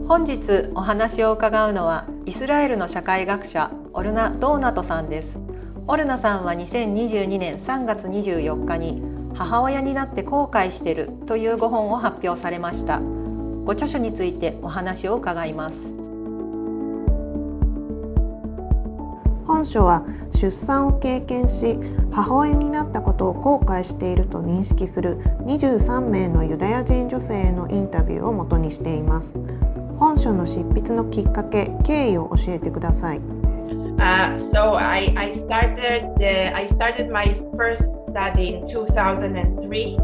本日お話を伺うのはイスラエルの社会学者オルナ・ドーナトさんです。オルナさんは2022年3月24日に母親になって後悔してるというご本を発表されました。ご著書についてお話を伺います。本書は出産を経験し母親になったことを後悔していると認識する23名のユダヤ人女性へのインタビューを元にしています。本書の執筆のきっかけ、経緯を教えてください。So I started my first study in 2003,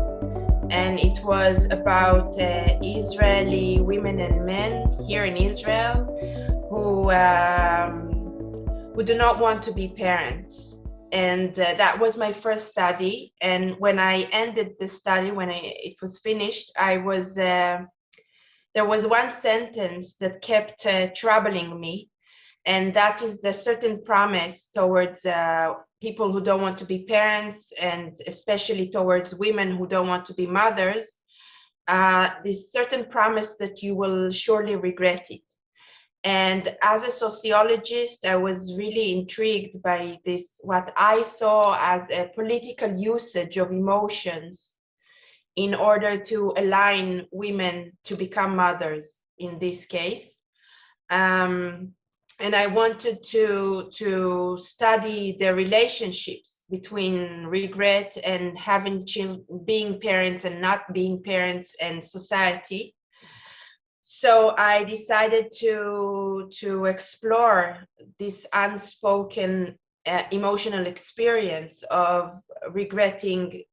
and it was about Israeli women and men here in Israel who do not want to be parents. And that was my first study. And when I ended the study, when it was finished, there was one sentence that kept troubling me. And that is the certain promise towards people who don't want to be parents, and especially towards women who don't want to be mothers, this certain promise that you will surely regret it. And as a sociologist, I was really intrigued by this, what I saw as a political usage of emotions in order to align women to become mothers in this case. And I wanted to study the relationships between regret and being parents and not being parents and society. So I decided to explore this unspoken emotional experience of regretting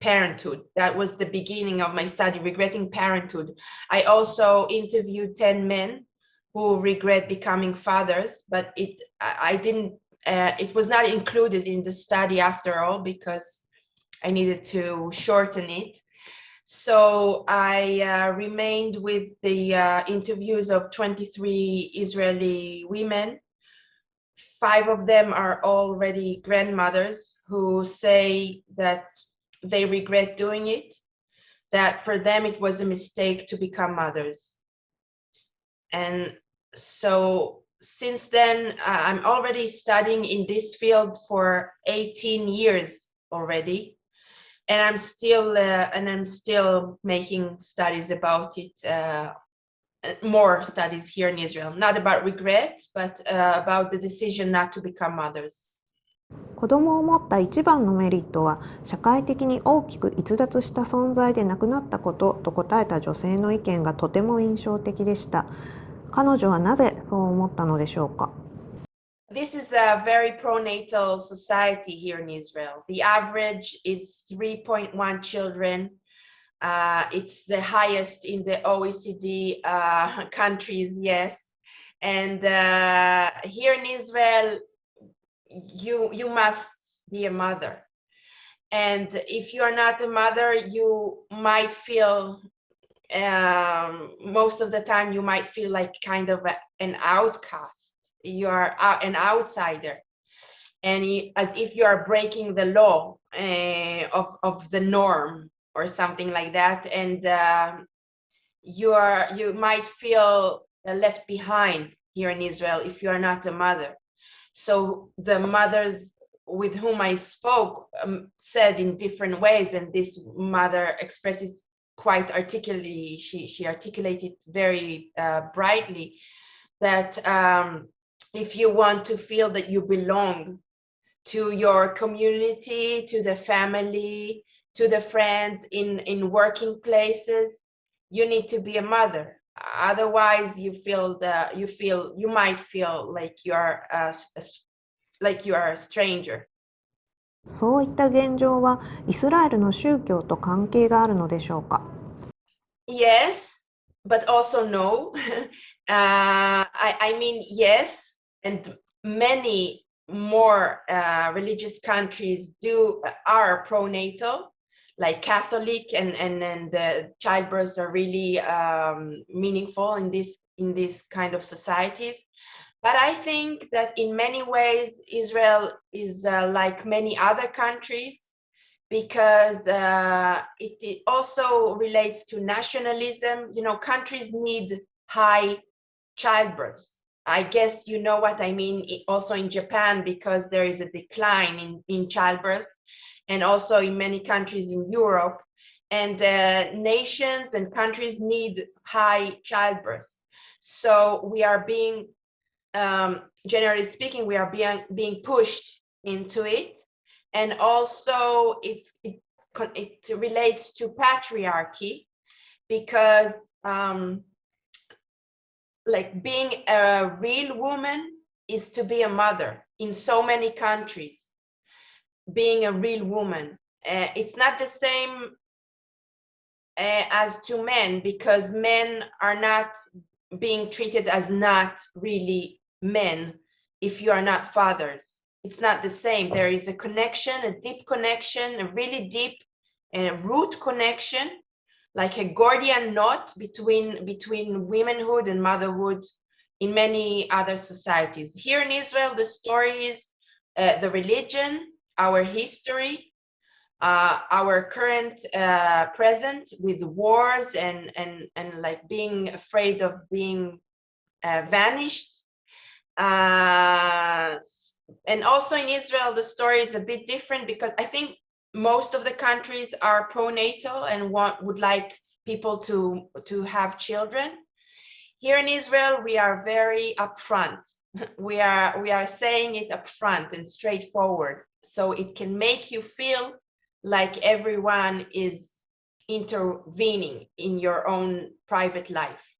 parenthood. That was the beginning of my study, regretting parenthood. I also interviewed 10 men who regret becoming fathers, but it was not included in the study after all, because I needed to shorten it. So I remained with the interviews of 23 Israeli women. 5 of them are already grandmothers who say that they regret doing it, that for them it was a mistake to become mothers. And so since then, I'm already studying in this field for 18 years already. And I'm still making studies about it, more studies here in Israel, not about regret, but about the decision not to become mothers. 子供を持った一番のメリットは社会的に大きく逸脱した存在でなくなったことと答えた女性の意見がとても印象的でした。彼女はなぜそう思ったのでしょうか。This is a very pronatal society here in Israel. The average is 3.1 children. It's the highest in the OECD countries, yes. And here in Israel, you must be a mother. And if you are not a mother, you might feel, most of the time, you might feel like kind of an outcast. You are an outsider, and as if you are breaking the law of the norm or something like that, and you might feel left behind here in Israel if you are not a mother. So the mothers with whom I spoke said in different ways, and this mother expressed it quite articulately. She articulated very brightly that if you want to feel that you belong to your community, to the family, to the friends in working places, you need to be a mother. Otherwise, you might feel like you are a stranger. そういった現状はイスラエルの宗教と関係があるのでしょうか。Yes, but also no. I mean, yes, and many more religious countries are pronatal, like Catholic, and the childbirths are really meaningful in this kind of societies. But I think that in many ways Israel is like many other countries, because it also relates to nationalism. You know, countries need high childbirths. I guess you know what I mean also in Japan, because there is a decline in childbirth, and also in many countries in Europe. And nations and countries need high childbirth. So we are being, generally speaking, we are being pushed into it. And also it relates to patriarchy, because like being a real woman is to be a mother in so many countries. Being a real woman, it's not the same as to men, because men are not being treated as not really men if you are not fathers. It's not the same. There is a connection, a deep connection, a really deep and root connection, like a Gordian knot between womanhood and motherhood in many other societies. Here in Israel, the story is the religion, our history, our current present with wars and like being afraid of being vanished. And also in Israel, the story is a bit different, because I think most of the countries are pro-natal and would like people to have children. Here in Israel, we are very upfront. We are saying it upfront and straightforward, so it can make you feel like everyone is intervening in your own private life.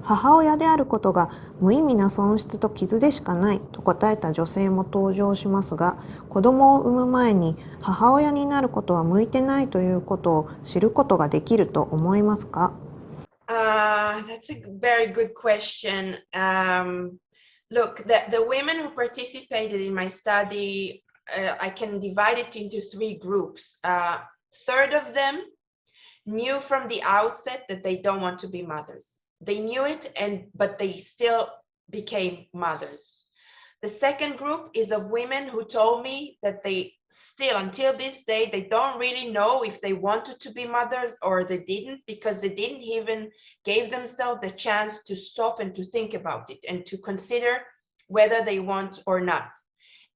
母親であることが無意味な損失と傷でしかないと答えた女性も登場しますが、子供を産む前に母親になることは向いてないということを知ることができると思いますか？ That's a very good question. Look, the women who participated in my study, I can divide it into 3 groups. Third of them knew from the outset that they don't want to be mothers. They knew it, but they still became mothers. The second group is of women who told me that they still, until this day, they don't really know if they wanted to be mothers or they didn't, because they didn't even give themselves the chance to stop and to think about it and to consider whether they want or not.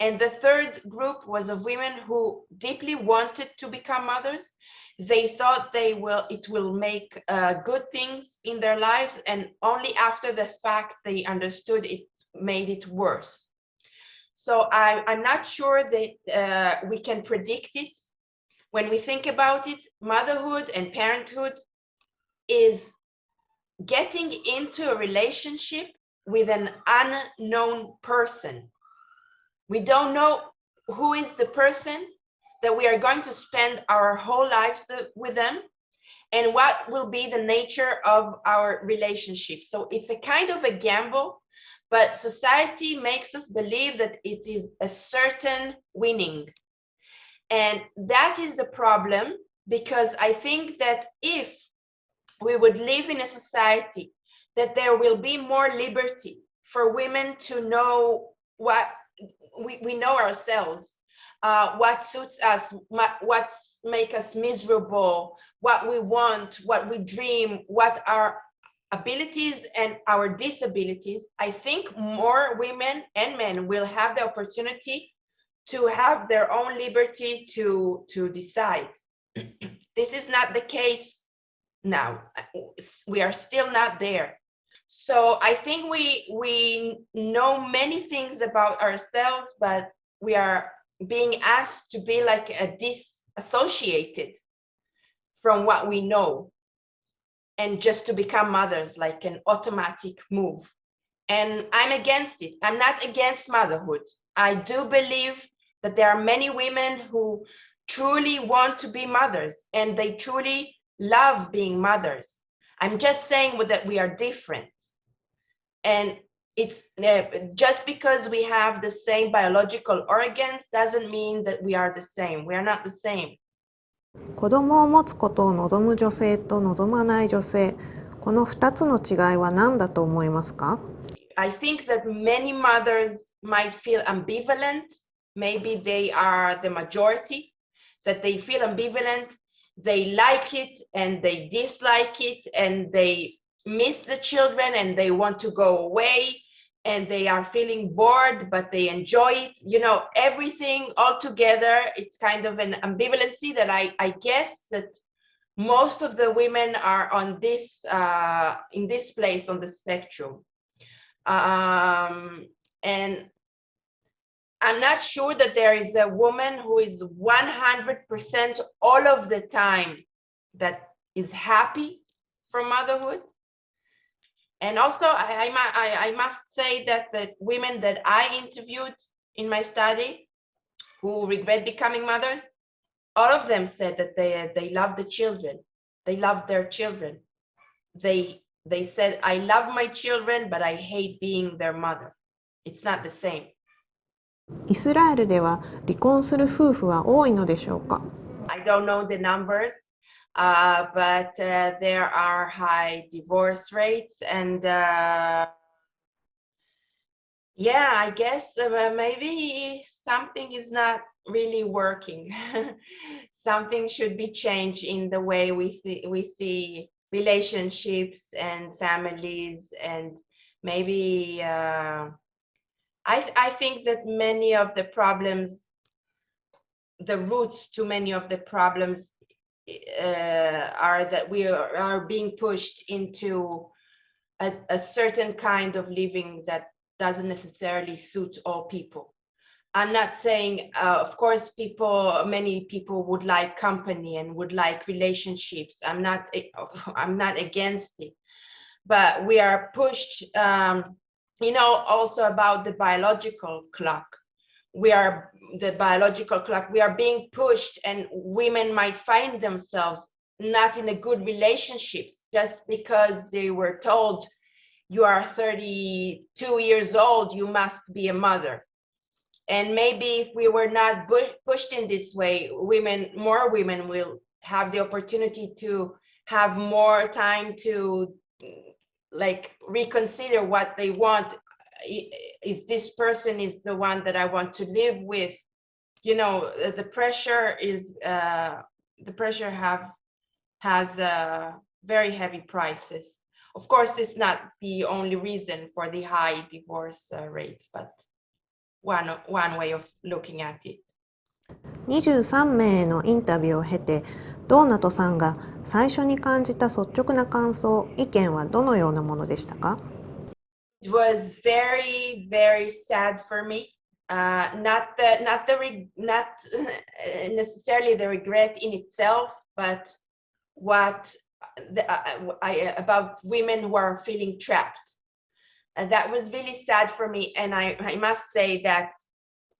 And the third group was of women who deeply wanted to become mothers. They thought it will make good things in their lives, and only after the fact they understood it made it worse. So I'm not sure that we can predict it. When we think about it, motherhood and parenthood is getting into a relationship with an unknown person. We don't know who is the person that we are going to spend our whole lives with them, and what will be the nature of our relationship. So it's a kind of a gamble, but society makes us believe that it is a certain winning. And that is a problem, because I think that if we would live in a society that there will be more liberty for women to know what we know ourselves, what suits us, what makes us miserable, what we want, what we dream, what our abilities and our disabilities, I think more women and men will have the opportunity to have their own liberty to decide. This is not the case now. We are still not there. So I think we know many things about ourselves, but we are being asked to be like a disassociated from what we know, and just to become mothers, like an automatic move. And I'm against it. I'm not against motherhood. I do believe that there are many women who truly want to be mothers, and they truly love being mothers. I'm just saying that we are different. And it's just because we have the same biological organs doesn't mean that we are the same. We are not the same. 子供を持つことを望む女性と望まない女性、この2つの違いは何だと思いますか？ I think that many mothers might feel ambivalent. Maybe they are the majority, that they feel ambivalent. They like it and they dislike it, and they miss the children and they want to go away, and they are feeling bored but they enjoy it, everything all together. It's kind of an ambivalency that I guess that most of the women are on this in this place on the spectrum. And I'm not sure that there is a woman who is 100% all of the time that is happy for motherhood. And also, I must say that the women that I interviewed in my study who regret becoming mothers, all of them said that they love the children. They love their children. They said, I love my children, but I hate being their mother. It's not the same. イスラエルでは離婚する夫婦は多いのでしょうか？ I don't know the numbers, but there are high divorce rates, and yeah, I guess maybe something is not really working. Something should be changed in the way we see relationships and families, and maybe I think that many of the problems, the roots to many of the problems are that we are being pushed into a certain kind of living that doesn't necessarily suit all people. I'm not saying, of course, many people would like company and would like relationships. I'm not against it, but we are pushed, also about the biological clock. We are being pushed, and women might find themselves not in a good relationships just because they were told, you are 32 years old, you must be a mother. And maybe if we were not pushed in this way, more women will have the opportunity to have more time to reconsider what they want. Is this person is the one that I want to live with? The pressure has very heavy prices. Of course, this is not the only reason for the high divorce rates, but one way of looking at it. 23名のインタビューを経て、ドーナトさんが最初に感じた率直な感想、意見はどのようなものでしたか？ It was very, very sad for me. Not necessarily the regret in itself, but about women who are feeling trapped. And that was really sad for me. And I must say that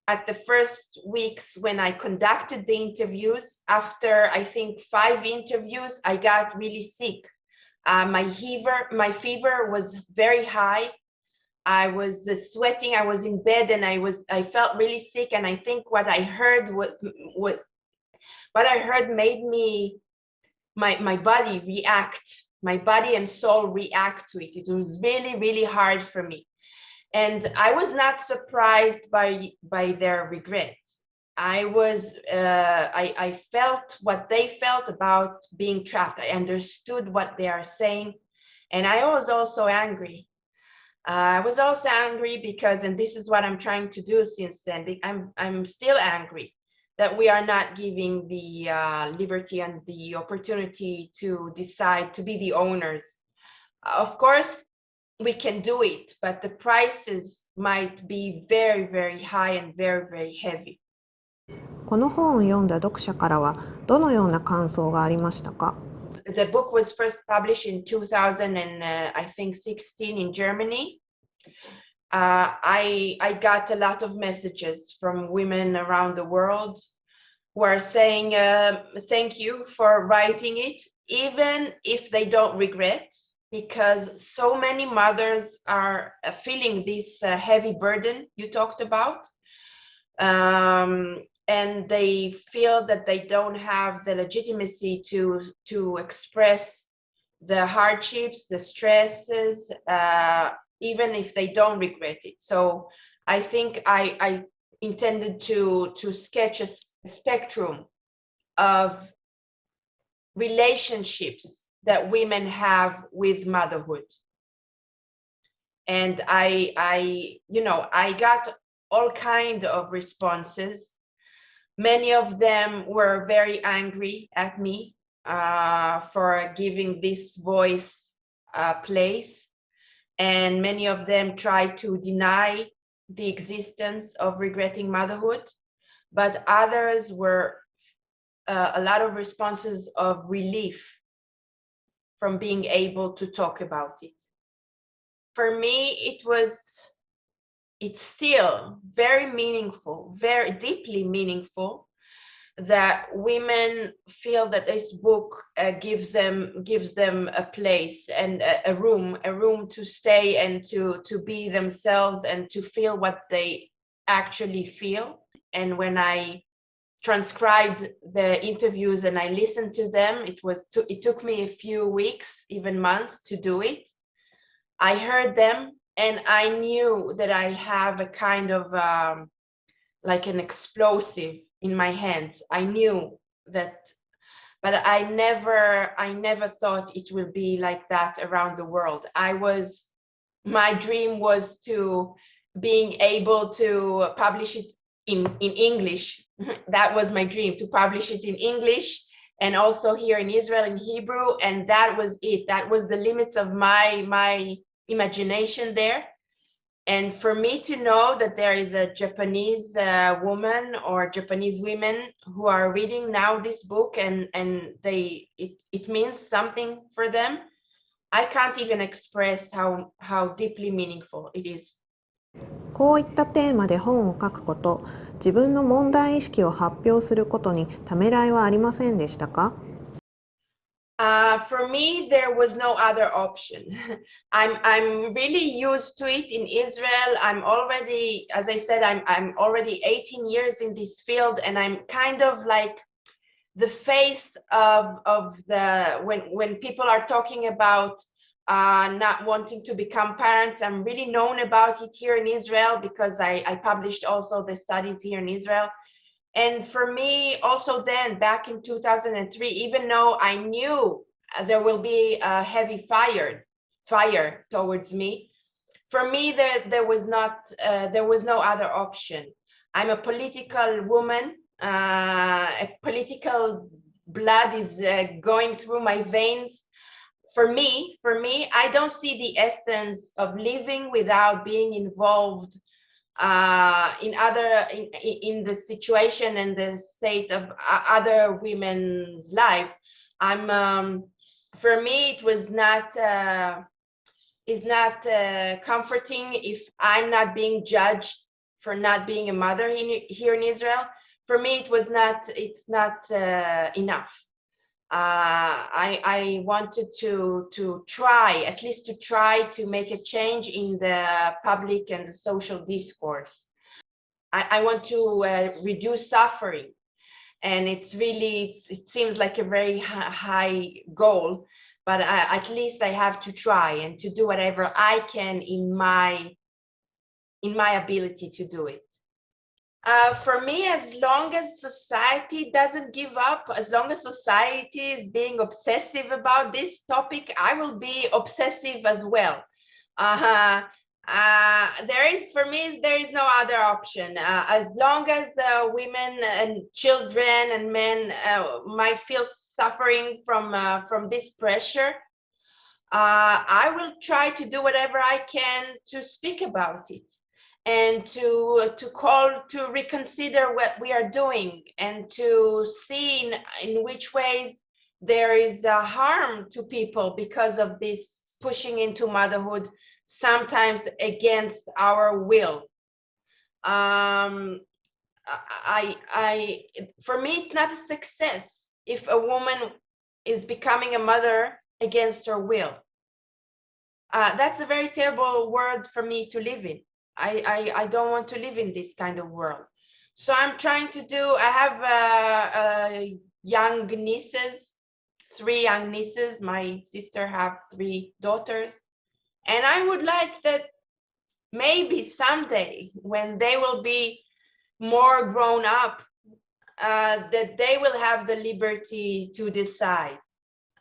at the first weeks when I conducted the interviews, after I think 5 interviews, I got really sick. My fever was very high. I was sweating. I was in bed, and I felt really sick. And I think what I heard made me my body react. My body and soul react to it. It was really, really hard for me. And I was not surprised by their regrets. I felt what they felt about being trapped. I understood what they are saying. And I was also angry. I was also angry because, and this is what I'm trying to do since then, I'm still angry that we are not giving the liberty and the opportunity to decide, to be the owners. Of course, we can do it, but the prices might be very, very high and very, very heavy. この本を読んだ読者からはどのような感想がありましたか？ The book was first published in 2016 in Germany. I got a lot of messages from women around the world who are saying thank you for writing it, even if they don't regret, because so many mothers are feeling this heavy burden you talked about. And they feel that they don't have the legitimacy to express the hardships, the stresses, even if they don't regret it. So I think I intended to sketch a spectrum of relationships that women have with motherhood. And I got all kind of responses. Many of them were very angry at me for giving this voice place. And many of them tried to deny the existence of regretting motherhood. But others were a lot of responses of relief from being able to talk about it. For me, it's still very meaningful, very deeply meaningful, that women feel that this book gives them a place and a room to stay and to be themselves and to feel what they actually feel. And when I transcribed the interviews and I listened to them, it took me a few weeks, even months, to do it. I heard them and I knew that I have a kind of like an explosive in my hands. I knew that, but I never thought it would be like that around the world. My dream was to being able to publish it in English. That was my dream, to publish it in English and also here in Israel in Hebrew. And that was it. That was the limits of my imagination there. And for me to know that there is a Japanese woman or Japanese women who are reading now this book and it means something for them, I can't even express how deeply meaningful it is. こういったテーマで本を書くこと、自分の問題意識を発表することにためらいはありませんでしたか？For me, there was no other option. I'm really used to it in Israel. I'm already, as I said, I'm already 18 years in this field, and I'm kind of like the face of the when people are talking about not wanting to become parents. I'm really known about it here in Israel because I published also the studies here in Israel. And for me, also then, back in 2003, even though I knew there will be a heavy fire towards me, for me, there was no other option. I'm a political woman. A political blood is going through my veins. For me, I don't see the essence of living without being involved in the situation and the state of other women's life. For me, it was not comforting if I'm not being judged for not being a mother here in Israel. For me, it's not enough. I wanted to try, at least to try to make a change in the public and the social discourse. I want to reduce suffering. And it seems like a very high goal, but at least I have to try and to do whatever I can in my ability to do it. For me, as long as society doesn't give up, as long as society is being obsessive about this topic, I will be obsessive as well. There is no other option. As long as women and children and men might feel suffering from this pressure, I will try to do whatever I can to speak about it. And to reconsider what we are doing and to see in which ways there is a harm to people because of this pushing into motherhood, sometimes against our will. For me, it's not a success if a woman is becoming a mother against her will. That's a very terrible world for me to live in. I don't want to live in this kind of world. So I'm trying to I have young nieces, 3 young nieces. My sister have 3 daughters. And I would like that maybe someday when they will be more grown up, that they will have the liberty to decide.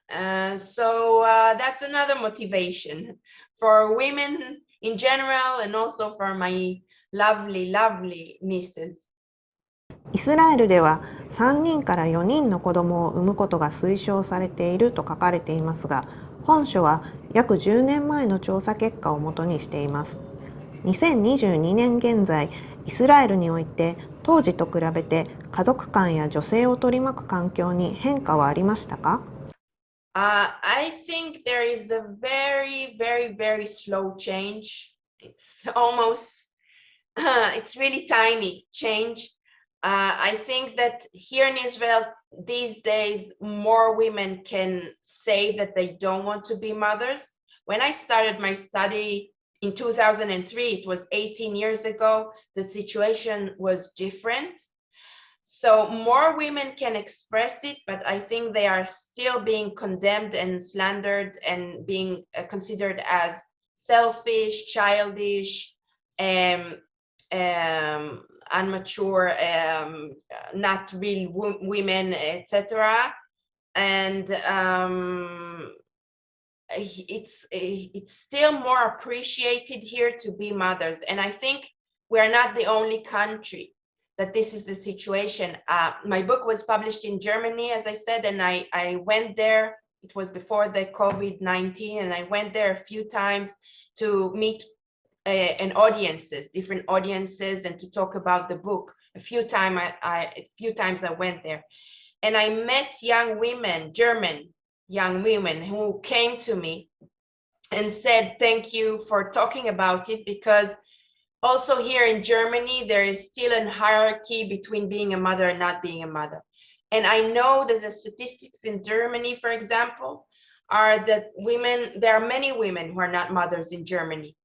So that's another motivation for women in general and also for my lovely, lovely nieces. イスラエルでは3人から4人の子供を産むことが推奨されていると書かれていますが、本書は約10年前の調査結果をもとにしています。2022年現在、イスラエルにおいて当時と比べて家族間や女性を取り巻く環境に変化はありましたか？I think there is a very, very, very slow change. It's almost, it's really tiny change. I think that here in Israel these days, more women can say that they don't want to be mothers. When I started my study in 2003, it was 18 years ago, the situation was different. So more women can express it, but I think they are still being condemned and slandered and being considered as selfish, childish, unmature, not real women, etc. And it's still more appreciated here to be mothers. And I think we're not the only country that this is the situation. My book was published in Germany, as I said, and I went there. It was before the COVID-19, and I went there a few times to meet different audiences, and to talk about the book. A few times I went there, and I met young women, German young women, who came to me and said, "Thank you for talking about it," because also here in Germany, there is still a hierarchy between being a mother and not being a mother. And I know that the statistics in Germany, for example, are that there are many women who are not mothers in Germany,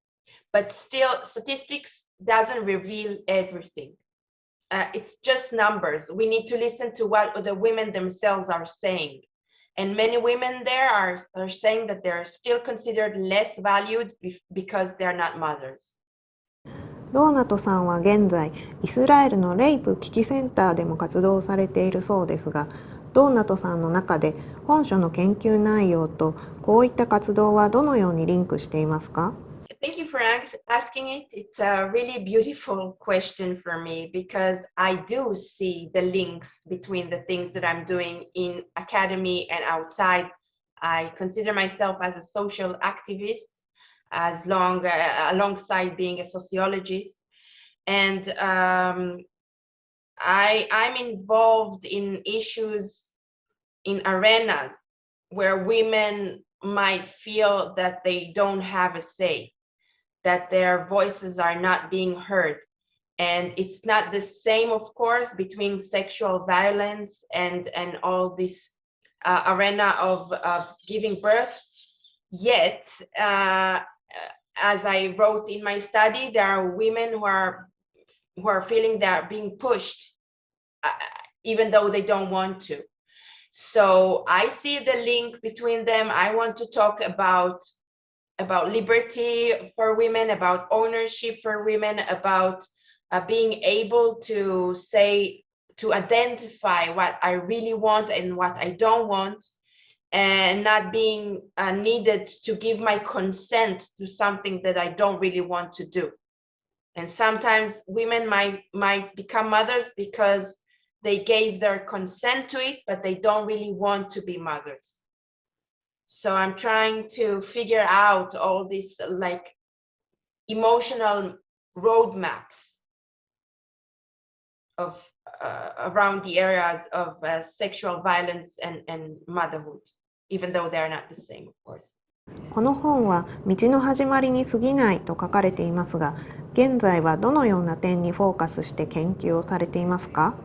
but still statistics doesn't reveal everything. It's just numbers. We need to listen to what the women themselves are saying. And many women there are saying that they're still considered less valued because they're not mothers. ドーナトさんは現在、イスラエルのレイプ危機センターでも活動されているそうですが、ドーナトさんの中で本書の研究内容とこういった活動はどのようにリンクしていますか？ Thank you for asking it. It's a really beautiful question for me because I do see the links between the things that I'm doing in academy and outside. I consider myself as a social activist, alongside being a sociologist, and I'm involved in issues in arenas where women might feel that they don't have a say, that their voices are not being heard. And it's not the same, of course, between sexual violence and all this arena of giving birth. Yet, as I wrote in my study, there are women who are feeling they're being pushed, even though they don't want to. So I see the link between them. I want to talk about liberty for women, about ownership for women, about being able to identify what I really want and what I don't want, and not being needed to give my consent to something that I don't really want to do. And sometimes women might become mothers because they gave their consent to it, but they don't really want to be mothers. So I'm trying to figure out all these like emotional roadmaps of around the areas of sexual violence and motherhood, even though they're not the same, of course. この本は道の始まりに過ぎないと書かれていますが、現在はどのような点にフォーカスして研究をされていますか？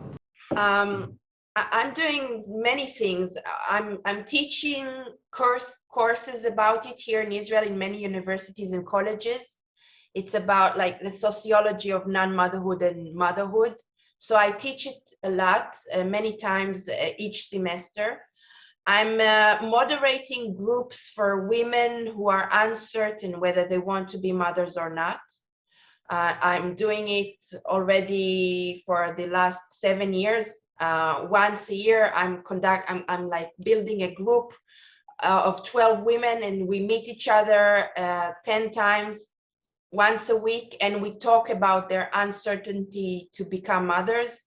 I'm doing many things. I'm teaching courses about it here in Israel in many universities and colleges. It's about like the sociology of non-motherhood and motherhood. So I teach it a lot, many times each semester. I'm moderating groups for women who are uncertain whether they want to be mothers or not. I'm doing it already for the last 7 years. Once a year, I'm like building a group of 12 women, and we meet each other 10 times once a week, and we talk about their uncertainty to become mothers.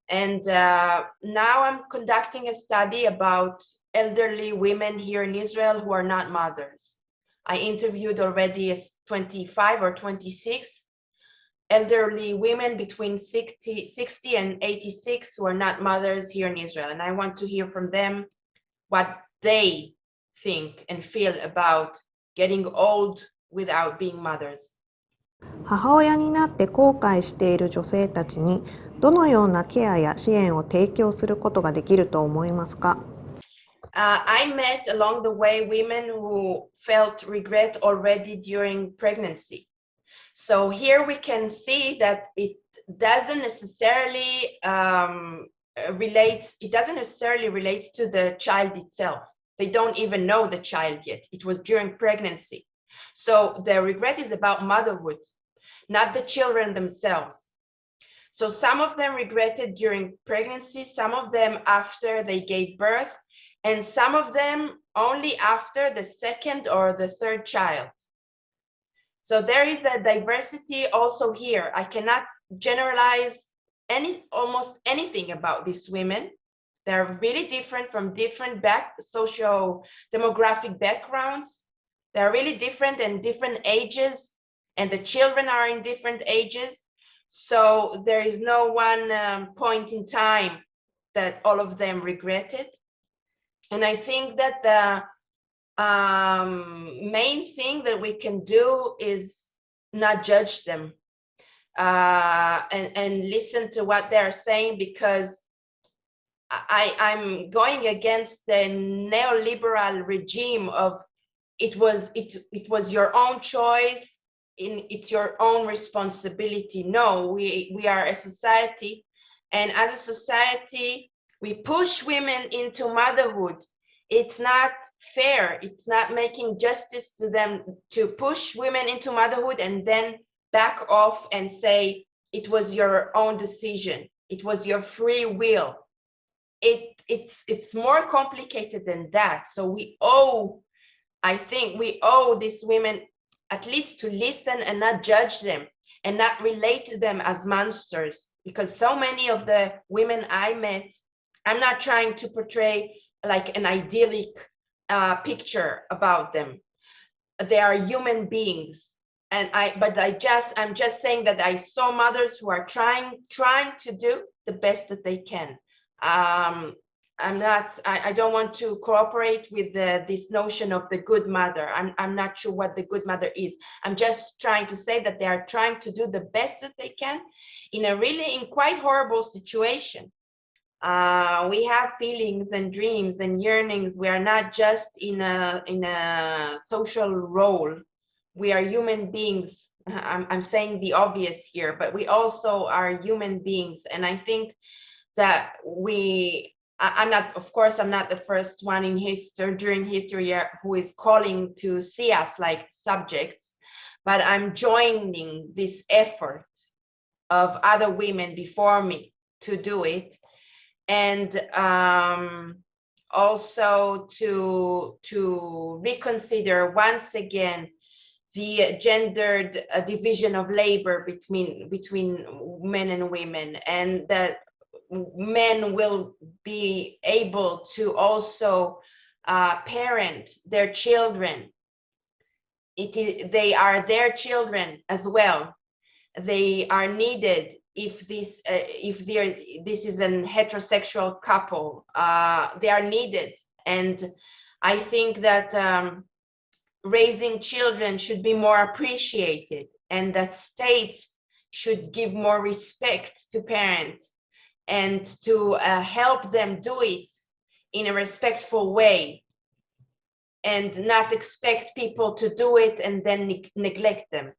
And now I'm conducting a study about elderly women here in Israel who are not mothers. I interviewed already 25 or 26 elderly women between 60 and 86 who are not mothers here in Israel. And I want to hear from them what they think and feel about getting old without being mothers. 母親になって後悔している女性たちにどのようなケアや支援を提供することができると思いますか？ I met along the way women who felt regret already during pregnancy. So here we can see that it doesn't necessarily relate to the child itself. They don't even know the child yet. It was during pregnancy. So the regret is about motherhood, not the children themselves. So some of them regretted during pregnancy, some of them after they gave birth, and some of them only after the second or the third child. So there is a diversity also here. I cannot generalize almost anything about these women. They're really different from different socio-demographic backgrounds. They're really different and different ages, and the children are in different ages. So there is no one point in time that all of them regretted. And I think that the main thing that we can do is not judge them and listen to what they're saying, because I'm going against the neoliberal regime of it was your own choice, it's your own responsibility. No, we are a society, and as a society we push women into motherhood. It's not fair. It's not making justice to them to push women into motherhood and then back off and say it was your own decision. It was your free will. It's more complicated than that. So I think we owe these women at least to listen and not judge them and not relate to them as monsters, because so many of the women I met, I'm not trying to portray like an idyllic picture about them. They are human beings, and I'm just saying that I saw mothers who are trying to do the best that they can. I don't want to cooperate with this notion of the good mother. I'm not sure what the good mother is. I'm just trying to say that they are trying to do the best that they can in quite horrible situation. We have feelings and dreams and yearnings. We are not just in a social role. We are human beings. I'm saying the obvious here, but we also are human beings. And I think that I'm not the first one during history who is calling to see us like subjects, but I'm joining this effort of other women before me to do it. And also to reconsider once again the gendered division of labor between men and women, and that men will be able to also parent their children. They are their children as well. They are needed. If this is a heterosexual couple, they are needed. And I think that raising children should be more appreciated, and that states should give more respect to parents and to help them do it in a respectful way, and not expect people to do it and then neglect them.